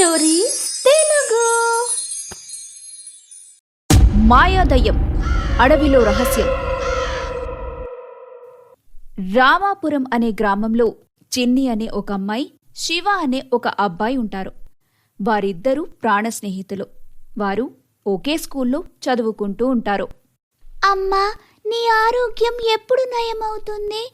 Stories Telugu. మాయాదయ్యం అడవిలో రహస్యం. రామాపురం అనే గ్రామంలో చిన్ని అనే ఒక అమ్మాయి, శివ అనే ఒక అబ్బాయి ఉంటారు. వారిద్దరూ ప్రాణ స్నేహితులు. వారు ఒకే స్కూల్లో చదువుకుంటూ ఉంటారు. అమ్మా, నీ ఆరోగ్యం ఎప్పుడు నయమవుతుంది?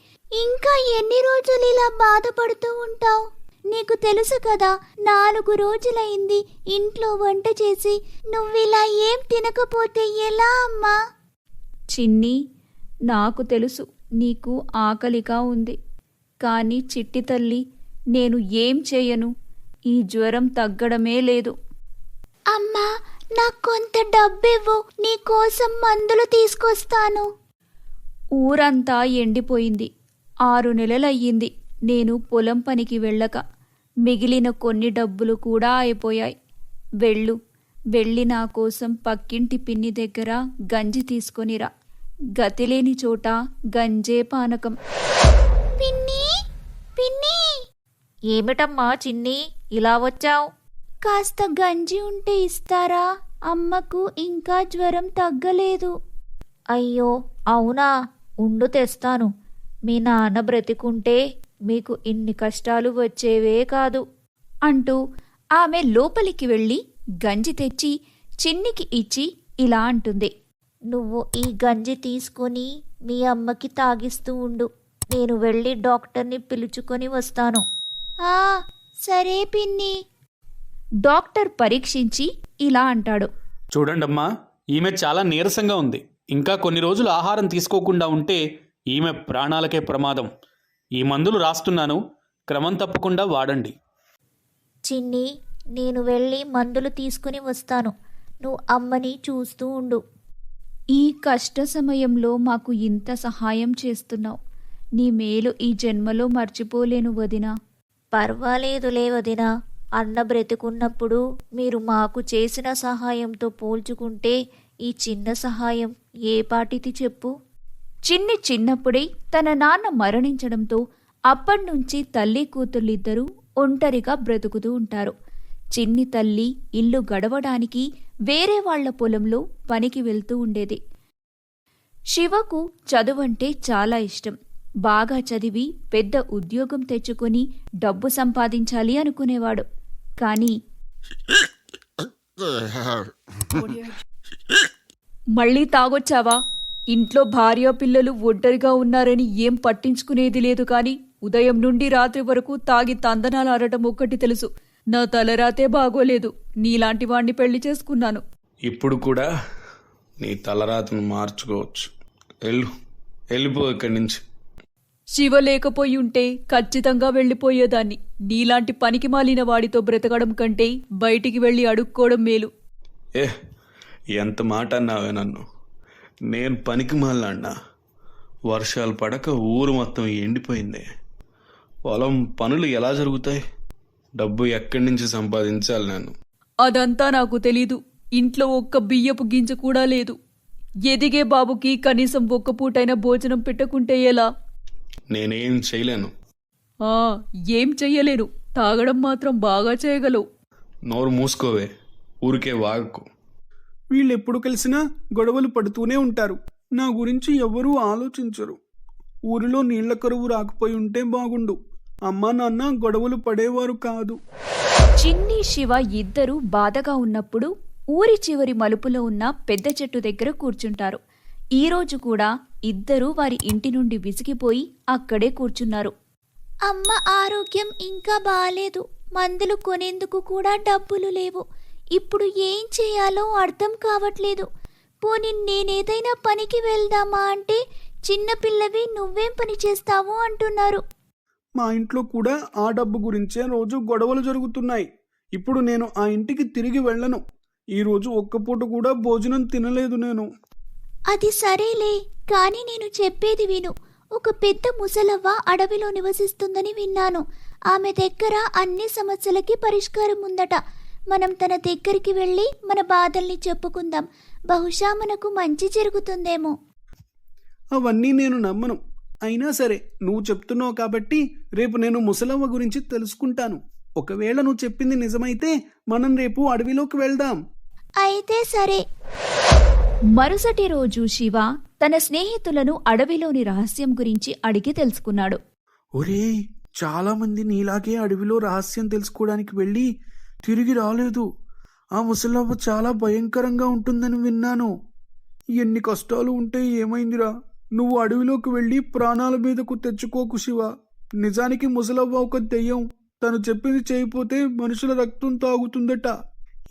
ఇంకా ఎన్ని రోజులు ఇలా బాధపడుతూ ఉంటావు? నీకు తెలుసు కదా, 4 రోజులైంది ఇంట్లో వంట చేసి. నువ్విలా ఏం తినకపోతే ఎలా అమ్మా? చిన్ని, నాకు తెలుసు నీకు ఆకలిగా ఉంది. కాని చిట్టి తల్లి, నేను ఏం చేయను. ఈ జ్వరం తగ్గడమే లేదు. అమ్మా, నాకు కొంత డబ్బివ్వు, నీకోసం మందులు తీసుకొస్తాను. ఊరంతా ఎండిపోయింది. 6 నెలలయ్యింది నేను పొలం పనికి వెళ్ళక. మిగిలిన కొన్ని డబ్బులు కూడా అయిపోయాయి. వెళ్ళి నా కోసం పక్కింటి పిన్ని దగ్గర గంజి తీసుకొనిరా. గతిలేని చోట గంజే పానకం. పిన్ని, పిన్ని. ఏమిటమ్మా చిన్ని, ఇలా వచ్చావు? కాస్త గంజి ఉంటే ఇస్తారా? అమ్మకు ఇంకా జ్వరం తగ్గలేదు. అయ్యో అవునా, ఉండు తెస్తాను. మీ నాన్న బ్రతికుంటే మీకు ఇన్ని కష్టాలు వచ్చేవే కాదు అంటూ ఆమె లోపలికి వెళ్ళి గంజి తెచ్చి చిన్నికి ఇచ్చి ఇలా అంటుంది. నువ్వు ఈ గంజి తీసుకొని మీ అమ్మకి తాగిస్తూ ఉండు. నేను వెళ్ళి డాక్టర్ని పిలుచుకొని వస్తాను. సరే పిన్ని. డాక్టర్ పరీక్షించి ఇలా అంటాడు. చూడండమ్మా, ఈమె చాలా నీరసంగా ఉంది. ఇంకా కొన్ని రోజులు ఆహారం తీసుకోకుండా ఉంటే ఈమె ప్రాణాలకే ప్రమాదం. ఈ మందులు రాస్తున్నాను, క్రమం తప్పకుండా వాడండి. చిన్ని, నేను వెళ్ళి మందులు తీసుకుని వస్తాను. నువ్వు అమ్మని చూస్తూ ఉండు. ఈ కష్ట సమయంలో మాకు ఇంత సహాయం చేస్తున్నావు. నీ మేలు ఈ జన్మలో మర్చిపోలేను వదినా. పర్వాలేదులే వదినా. అన్న బ్రతికున్నప్పుడు మీరు మాకు చేసిన సహాయంతో పోల్చుకుంటే ఈ చిన్న సహాయం ఏ పాటిది చెప్పు? చిన్ని చిన్నప్పుడే తన నాన్న మరణించడంతో అప్పటినుంచి తల్లి కూతుళ్ళిద్దరూ ఒంటరిగా బ్రతుకుతూ ఉంటారు. చిన్ని తల్లి ఇల్లు గడవడానికి వేరే వాళ్ల పొలంలో పనికి వెళ్తూ ఉండేది. శివకు చదువంటే చాలా ఇష్టం. బాగా చదివి పెద్ద ఉద్యోగం తెచ్చుకొని డబ్బు సంపాదించాలి అనుకునేవాడు. కాని మళ్ళీ తాగొచ్చావా? ఇంట్లో భార్య పిల్లలు ఒంటరిగా ఉన్నారని ఏం పట్టించుకునేది లేదు. కాని ఉదయం నుండి రాత్రి వరకు తాగి తందనాలు ఆడటం ఒక్కటి తెలుసు. నా తలరాతే బాగోలేదు. నీలాంటి వాణ్ణి పెళ్లి చేసుకున్నాను. ఇప్పుడు కూడా నీ తలరాతను మార్చుకోవచ్చు. వెళ్ళిపో ఇక్కడి నుంచి. శివ లేకపోయి ఉంటే ఖచ్చితంగా వెళ్ళిపోయేదాన్ని. నీలాంటి పనికి మాలిన వాడితో బ్రతకడం కంటే బయటికి వెళ్ళి అడుక్కోవడం మేలు. ఎంత మాట అన్నావే నన్ను. నేను పనికి మాలినా? వర్షాలు పడక ఊరు మొత్తం ఎండిపోయింది. పొలం పనులు ఎలా జరుగుతాయి? డబ్బు ఎక్కడి నుంచి సంపాదించాలి నేను? అదంతా నాకు తెలీదు. ఇంట్లో ఒక్క బియ్యపు గింజ కూడా లేదు. ఎదిగే బాబుకి కనీసం ఒక్క పూటైనా భోజనం పెట్టకుంటే ఎలా? నేనేం చేయలేను. ఏం చెయ్యలేను. తాగడం మాత్రం బాగా చేయగలవు. నోరు మూసుకోవే, ఊరికే వాగకు. వీళ్ళెప్పుడు కలిసినా గొడవలు పడుతూనే ఉంటారు. నా గురించి ఎవ్వరూ ఆలోచించరు. ఊరిలో నీళ్ల కరువు రాకపోయి ఉంటే బాగుండు. అమ్మా నాన్న గొడవలు పడేవారు కాదు. చిన్ని శివ ఇద్దరూ బాధగా ఉన్నప్పుడు ఊరి చివరి మలుపులో ఉన్న పెద్ద చెట్టు దగ్గర కూర్చుంటారు. ఈరోజు కూడా ఇద్దరూ వారి ఇంటి నుండి విసిగిపోయి అక్కడే కూర్చున్నారు. అమ్మ ఆరోగ్యం ఇంకా బాలేదు. మందులు కొనేందుకు కూడా డబ్బులు లేవు. ఇప్పుడు ఏం చేయాలో అర్థం కావట్లేదు. పోనీ నేనేదైనా పనికి వెళ్దామా అంటే చిన్నపిల్లవి నువ్వేం పని చేస్తావు అంటున్నారు. మా ఇంట్లో కూడా ఆ డబ్బు గురించే రోజు గొడవలు జరుగుతున్నాయి. ఇప్పుడు నేను ఆ ఇంటికి తిరిగి వెళ్ళను. ఈరోజు ఒక్క పూట కూడా భోజనం తినలేదు నేను. అది సరేలే, కానీ నేను చెప్పేది విను. ఒక పెద్ద ముసలవ్వ అడవిలో నివసిస్తుందని విన్నాను. ఆమె దగ్గర అన్ని సమస్యలకి పరిష్కారం ఉందట. మనం తన దగ్గరికి వెళ్ళి మన బాధల్ని చెప్పుకుందాం. బహుశా మనకు మంచి జరుగుతుందేమో. అవన్నీ నేను నమ్మను. అయినా సరే, నువ్వు చెప్తున్నావు కాబట్టి రేపు నేను ముసలవ్వ గురించి తెలుసుకుంటాను. ఒకవేళ నువ్వు చెప్పింది నిజమైతే మనం రేపు అడవిలోకి వెళ్దాం. అయితే సరే. మరుసటి రోజు శివ తన స్నేహితులను అడవిలోని రహస్యం గురించి అడిగి తెలుసుకున్నాడు. ఒరేయ్, చాలా మంది నీలాగే అడవిలో రహస్యం తెలుసుకోవడానికి వెళ్ళి తిరిగి రాలేదు. ఆ ముసలవ్వ చాలా భయంకరంగా ఉంటుందని విన్నాను. ఎన్ని కష్టాలు ఉంటే ఏమైందిరా? నువ్వు అడవిలోకి వెళ్ళి ప్రాణాల మీదకు తెచ్చుకోకు శివ. నిజానికి ముసలవ్వ ఒక దెయ్యం. తను చెప్పింది చేయకపోతే మనుషుల రక్తం తాగుతుందట.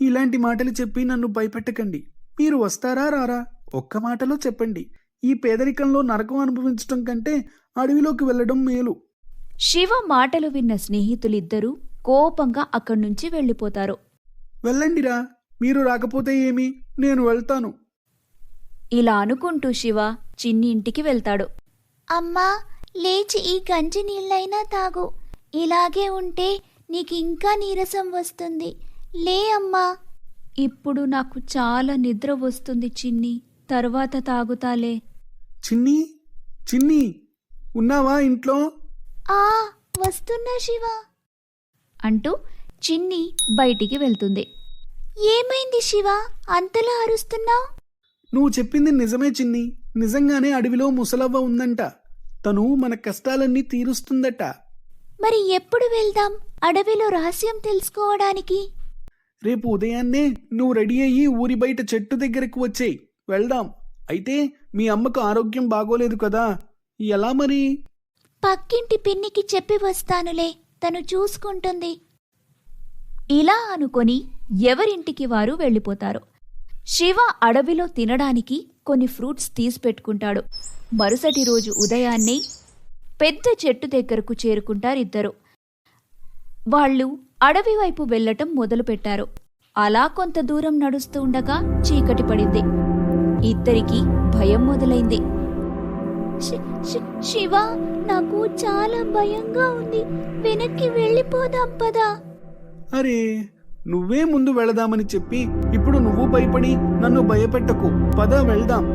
ఇలాంటి మాటలు చెప్పి నన్ను భయపెట్టకండి. మీరు వస్తారా రారా? ఒక్క మాటలో చెప్పండి. ఈ పేదరికంలో నరకం అనుభవించటం కంటే అడవిలోకి వెళ్ళడం మేలు. శివ మాటలు విన్న స్నేహితులిద్దరూ కోపంగా అక్కడ్నుంచి వెళ్ళిపోతారు. వెళ్ళండిరా, మీరు రాకపోతే ఏమి, నేను వెళ్తాను. ఇలా అనుకుంటూ శివ చిన్ని ఇంటికి వెళ్తాడు. అమ్మా, లేచి ఈ గంజి నీళ్ళైనా తాగు. ఇలాగే ఉంటే నీకింకా నీరసం వస్తుంది. లే అమ్మా. ఇప్పుడు నాకు చాలా నిద్ర వస్తుంది చిన్ని, తర్వాత తాగుతాలే. చిన్ని, చిన్ని, ఉన్నావా ఇంట్లో? ఆ వస్తున్నా శివ. అంటూ చిన్ని బయటికి వెళ్తుంది. ఏమైంది శివ, అంతలా అరుస్తున్నావు? నువ్వు చెప్పింది నిజమే చిన్ని. నిజంగానే అడవిలో ముసలవ్వ ఉందంట. తను మన కష్టాలన్నీ తీరుస్తుందట. మరి ఎప్పుడు వెళ్దాం అడవిలో రహస్యం తెలుసుకోవడానికి? రేపు ఉదయాన్నే నువ్వు రెడీ అయ్యి ఊరి బయట చెట్టు దగ్గరకు వచ్చేయ్, వెళ్దాం. అయితే మీ అమ్మకు ఆరోగ్యం బాగోలేదు కదా, ఎలా మరి? పక్కింటి పిన్నికి చెప్పి వస్తానులే, తను చూసుకుంటుంది. ఇలా అనుకొని ఎవరింటికి వారు వెళ్ళిపోతారు. శివ అడవిలో తినడానికి కొన్ని ఫ్రూట్స్ తీసిపెట్టుకుంటాడు. మరుసటి రోజు ఉదయాన్నే పెద్ద చెట్టు దగ్గరకు చేరుకుంటారిద్దరు. వాళ్ళు అడవి వైపు వెళ్లటం మొదలుపెట్టారు. అలా కొంత దూరం నడుస్తూ ఉండగా చీకటి పడింది. ఇద్దరికీ భయం మొదలైంది. శివ, నాకు చాలా భయంగా ఉంది. వెనక్కి వెళ్ళిపోదాం పదా. అరే, నువ్వే ముందు వెళదామని చెప్పి ఇప్పుడు నువ్వు భయపడి నన్ను భయపెట్టకు. పద వెళ్దాం.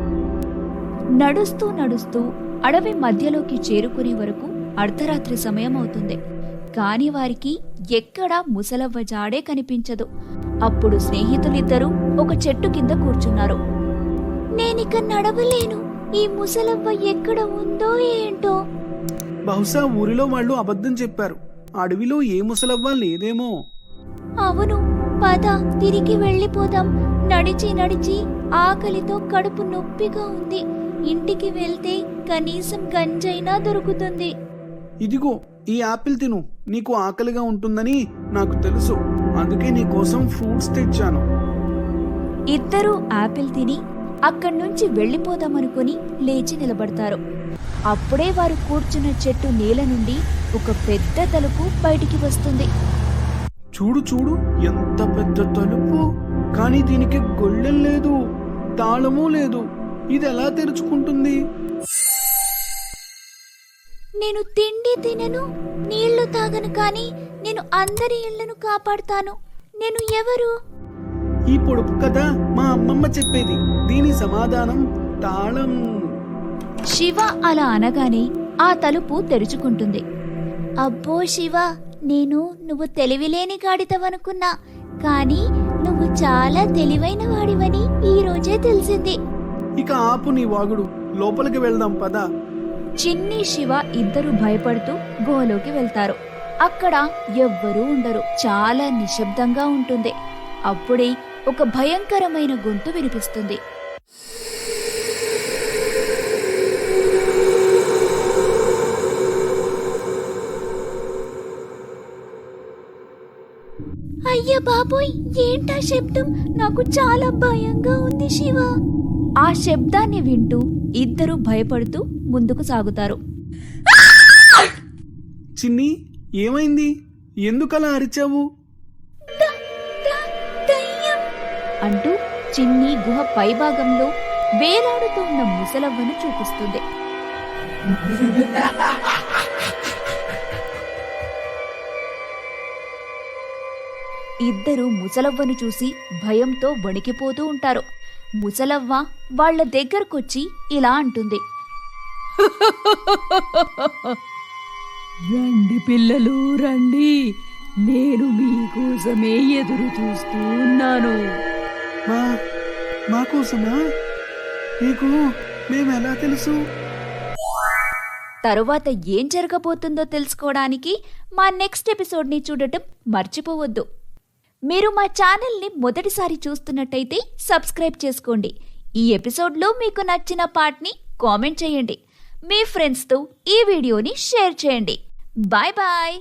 నడుస్తూ నడుస్తూ అడవి మధ్యలోకి చేరుకునే వరకు అర్ధరాత్రి సమయం అవుతుంది. కాని వారికి ఎక్కడా ముసలవ్వ జాడే కనిపించదు. అప్పుడు స్నేహితులిద్దరూ ఒక చెట్టు కింద కూర్చున్నారు. నేనిక నడవలేను. ఈ ముసలవ్వ ఎక్కడ ఉందో ఏంటో. బహుశా ఊరిలో వాళ్ళు అబద్ధం చెప్పారు. అడవిలో ఏ ముసలవ్వ లేదేమో. అవును, పద తిరిగి వెళ్ళిపోదాం. నడిచి నడిచి ఆకలితో కడుపు నొప్పిగా ఉంది. ఇంటికి వెళ్తే కనీసం గంజైనా దొరుకుతుంది. ఇదిగో ఈ యాపిల్ తిను. నీకు ఆకలిగా ఉంటుందని నాకు తెలుసు. అందుకే నీకోసం ఫ్రూట్స్ తెచ్చాను. ఇద్దరూ యాపిల్ తిని అక్కడ్నుంచి వెళ్ళిపోదామనుకుని లేచి నిలబడతారు. అప్పుడే వారు కూర్చున్న చెట్టు నీల నుండి ఒక పెద్ద తలుపు బయటికి వస్తుంది. చూడు చూడు, ఎంత పెద్ద తలుపు. కానీ దీనికి గొళ్ళెం లేదు, తాళము లేదు. ఇది ఎలా తెరుచుకుంటుంది? నేను తిండి తినను, నీళ్లు తాగను, కానీ నేను అందరి ఇళ్లను కాపాడుతాను. నేను ఎవరు? ఈ పొడుపు కథ మా అమ్మమ్మ చెప్పేది. దీని సమాధానం తాళం. శివ అలా అనగానే ఆ తలుపు తెరుచుకుంటుంది. అబ్బో శివ, నువ్వు తెలివిలేని గాడిదవనుకున్నా, కానీ నువ్వు చాలా తెలివైన వాడివని ఈ రోజే తెలిసింది. ఇక ఆపు నీ వాగుడు, లోపలికి వెళ్దాం పద. చిన్ని శివ ఇద్దరు భయపడుతూ గుహలోకి వెళ్తారు. అక్కడ ఎవ్వరూ ఉండరు. చాలా నిశ్శబ్దంగా ఉంటుంది. అప్పుడే ఒక భయంకరమైన గొంతు వినిపిస్తుంది. అయ్య బాబోయ్, ఏంటా శబ్దం? నాకు చాలా భయంగా ఉంది శివ. ఆ శబ్దాన్ని వింటూ ఇద్దరు భయపడుతూ ముందుకు సాగుతారు. చిన్ని, ఏమైంది? ఎందుకలా అరిచావు? అంటూ చిన్ని గుహ పైభాగంలో వేలాడుతూ ఉన్న ముసలవ్వను చూపిస్తుంది. ఇద్దరు ముసలవ్వను చూసి భయంతో వణికిపోతూ ఉంటారు. ముసలవ్వ వాళ్ల దగ్గరకొచ్చి ఇలా అంటుంది. రండి పిల్లలు రండి, నేను మీకోసమే ఎదురు చూస్తూ ఉన్నాను. మా కోసమా? మీకు మేమెలా తెలుసు? తరువాత ఏం జరగబోతుందో తెలుసుకోవడానికి మా నెక్స్ట్ ఎపిసోడ్ని చూడటం మర్చిపోవద్దు. మీరు మా ఛానల్ని మొదటిసారి చూస్తున్నట్టయితే సబ్స్క్రైబ్ చేసుకోండి. ఈ ఎపిసోడ్లో మీకు నచ్చిన పార్ట్ని కామెంట్ చేయండి. మీ ఫ్రెండ్స్తో ఈ వీడియోని షేర్ చేయండి. Bye bye.